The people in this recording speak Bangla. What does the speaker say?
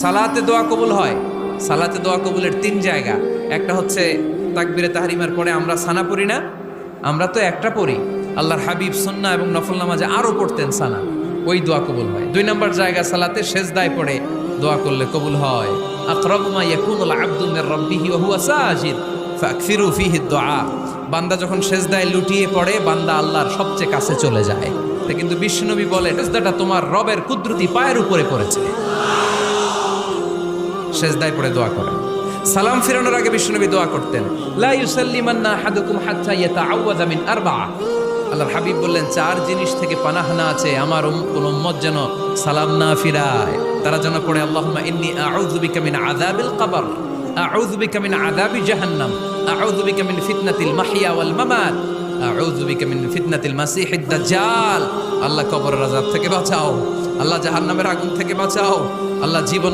সালাতে দোয়া কবুল হয়। সালাতে দোয়া কবুলের তিন জায়গা। একটা হচ্ছে তাকবীরে তাহরিমার পরে আমরা সানা পড়ি না, আমরা তো একটা পড়ি, আল্লাহর হাবিব সুন্নাহ এবং নফল নামাজে আরো পড়তেন সানা, ওই দোয়া কবুল হয়। দুই নম্বর জায়গা সালাতে সেজদায় পড়ে দোয়া করলে কবুল হয়। আকরাবু মা ইয়াকুনুল আবদু মির রাব্বিহি ওয়া হুয়া সাজিদ ফাকসিরু ফীহি দুআ। বান্দা যখন সেজদায় লুটিয়ে পড়ে বান্দা আল্লাহর সবচেয়ে কাছে চলে যায়। তা কিন্তু বিশ্বনবী বলে সেজদাটা তোমার রবের কুদরতি পায়ের উপরে পড়েছে। সেজদায় পড়ে দোয়া করেন। সালাম ফিরানোর আগে বিশ্বনবী দোয়া করতেন, লা ইউসাল্লিমান্না আহাদুকুম হাত্তা ইয়াতাআওয়াযা মিন আরবা'a। আল্লাহর হাবিব বললেন, চার জিনিস থেকে পানাহ না আছে আমার কোন উম্মত যেন সালাম না ফিরায়। তারা যেন পড়ে, আল্লাহুম্মা ইন্নী আউযু বিকা মিন আযাবিল কবর, আউযু বিকা মিন আযাবি জাহান্নাম, আউযু বিকা মিন ফিতনাতিল মাহইয়া ওয়াল মামাত, আউযু বিকা মিন ফিতনাতিল মাসিহিদ দাজ্জাল। আল্লাহ কবরের আযাব থেকে বাঁচাও, আল্লাহ জাহান্নামের আগুন থেকে বাঁচাও, আল্লাহ জীবন